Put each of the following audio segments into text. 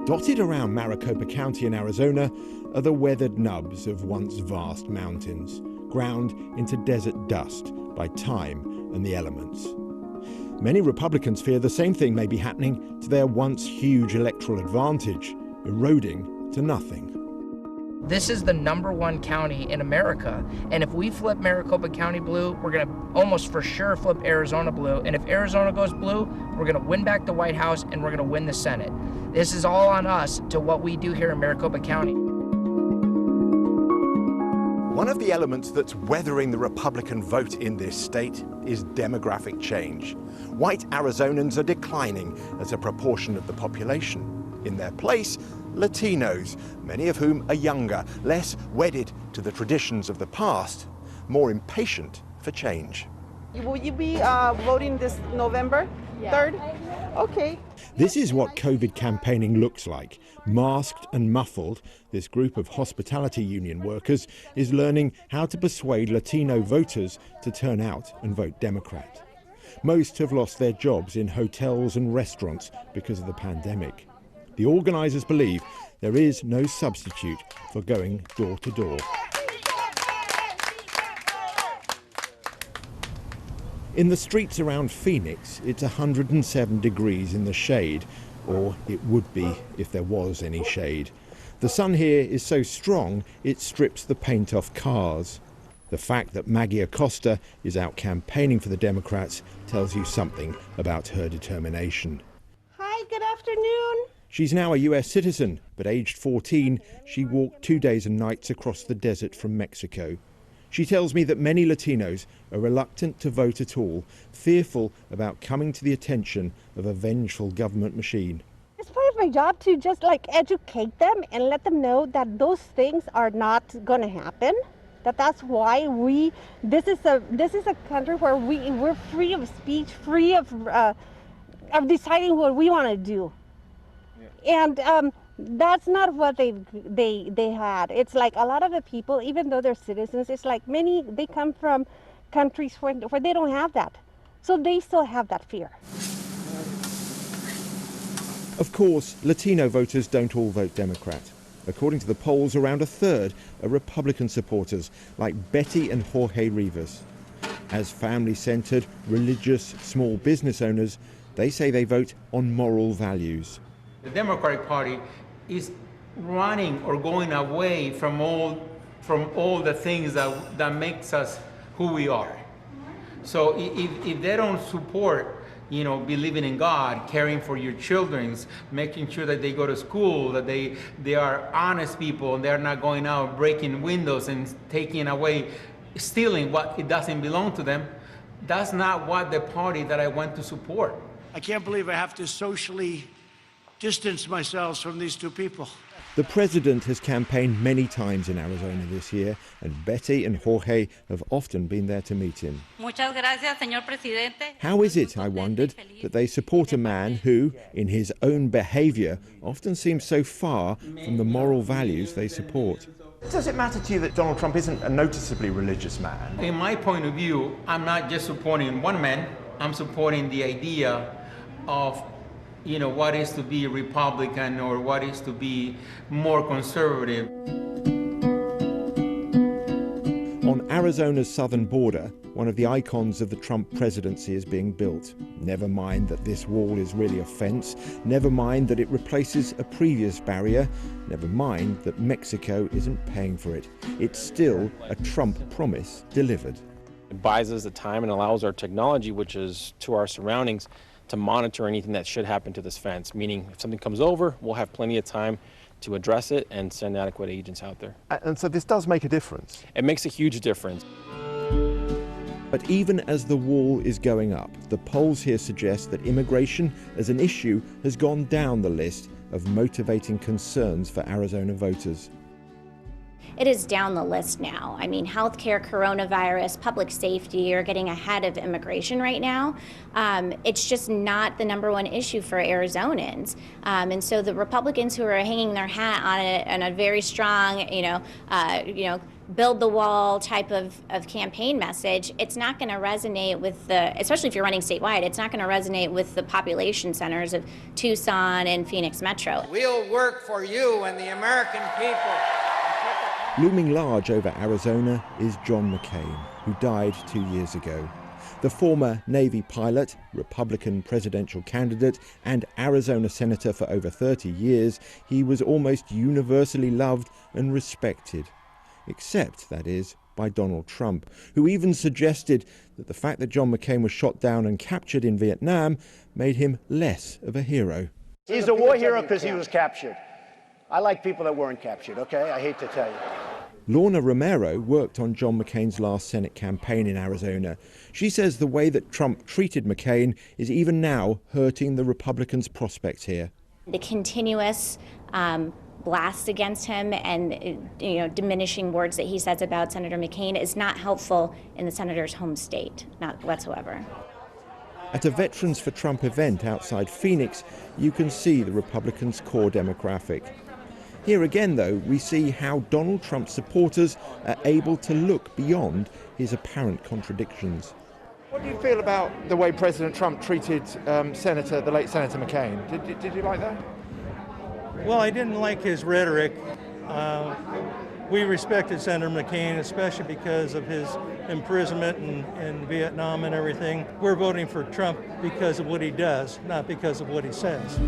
Dotted around Maricopa County in Arizona are the weathered nubs of once vast mountains, ground into desert dust by time and the elements. Many Republicans fear the same thing may be happening to their once huge electoral advantage, eroding to nothing. This is the #1 county in America, and if we flip Maricopa County blue, we're going to almost for sure flip Arizona blue, and if Arizona goes blue, we're going to win back the White House and we're going to win the Senate. This is all on us to what we do here in Maricopa County. One of the elements that's weathering the Republican vote in this state is demographic change. White Arizonans are declining as a proportion of the population. In their place, Latinos, many of whom are younger, less wedded to the traditions of the past, more impatient for change. Will you be voting this November 3rd? Okay. This is what COVID campaigning looks like. Masked and muffled, this group of hospitality union workers is learning how to persuade Latino voters to turn out and vote Democrat. Most have lost their jobs in hotels and restaurants because of the pandemic. The organisers believe there is no substitute for going door to door. In the streets around Phoenix, it's 107 degrees in the shade, or it would be if there was any shade. The sun here is so strong it strips the paint off cars. The fact that Maggie Acosta is out campaigning for the Democrats tells you something about her determination. Hi, good afternoon. She's now a US citizen, but aged 14, she walked 2 days and nights across the desert from Mexico. She tells me that many Latinos are reluctant to vote at all, fearful about coming to the attention of a vengeful government machine. It's part of my job to just educate them and let them know that those things are not going to happen. That's why this is a country where we're free of speech, free of deciding what we want to do. And that's not what they had. It's like a lot of the people, even though they're citizens, it's like they come from countries where they don't have that. So they still have that fear. Of course, Latino voters don't all vote Democrat. According to the polls, around a third are Republican supporters, like Betty and Jorge Rivas. As family-centered, religious, small business owners, they say they vote on moral values. The Democratic Party is running or going away from all the things that makes us who we are. So if they don't support, believing in God, caring for your children, making sure that they go to school, that they are honest people, and they're not going out breaking windows and taking away, stealing what it doesn't belong to them, that's not what the party that I want to support. I can't believe I have to socially distance myself from these two people. The president has campaigned many times in Arizona this year, and Betty and Jorge have often been there to meet him. Muchas gracias, señor presidente. How is it, I wondered, that they support a man who, in his own behaviour, often seems so far from the moral values they support? Does it matter to you that Donald Trump isn't a noticeably religious man? In my point of view, I'm not just supporting one man, I'm supporting the idea of what is to be Republican or what is to be more conservative. On Arizona's southern border, one of the icons of the Trump presidency is being built. Never mind that this wall is really a fence. Never mind that it replaces a previous barrier. Never mind that Mexico isn't paying for it. It's still a Trump promise delivered. It buys us the time and allows our technology, which is to our surroundings, to monitor anything that should happen to this fence, meaning if something comes over, we'll have plenty of time to address it and send adequate agents out there. And so this does make a difference? It makes a huge difference. But even as the wall is going up, the polls here suggest that immigration as an issue has gone down the list of motivating concerns for Arizona voters. It is down the list now. I mean, healthcare, coronavirus, public safety are getting ahead of immigration right now. It's just not the #1 issue for Arizonans. And so the Republicans who are hanging their hat on it and a very strong, build the wall type of campaign message, it's not going to resonate with the, especially if you're running statewide, it's not going to resonate with the population centers of Tucson and Phoenix Metro. We'll work for you and the American people. Looming large over Arizona is John McCain, who died 2 years ago. The former Navy pilot, Republican presidential candidate, and Arizona senator for over 30 years, he was almost universally loved and respected. Except, that is, by Donald Trump, who even suggested that the fact that John McCain was shot down and captured in Vietnam made him less of a hero. He's a war hero because he was captured. I like people that weren't captured, okay? I hate to tell you. Lorna Romero worked on John McCain's last Senate campaign in Arizona. She says the way that Trump treated McCain is even now hurting the Republicans' prospects here. The continuous blast against him and diminishing words that he says about Senator McCain is not helpful in the senator's home state, not whatsoever. At a Veterans for Trump event outside Phoenix, you can see the Republicans' core demographic. Here again, though, we see how Donald Trump's supporters are able to look beyond his apparent contradictions. What do you feel about the way President Trump treated the late Senator McCain? Did you like that? Well, I didn't like his rhetoric. We respected Senator McCain, especially because of his imprisonment in Vietnam and everything. We're voting for Trump because of what he does, not because of what he says.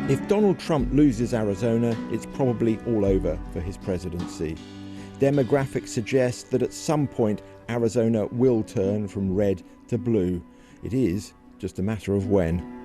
If Donald Trump loses Arizona, it's probably all over for his presidency. Demographics suggest that at some point Arizona will turn from red to blue. It is just a matter of when.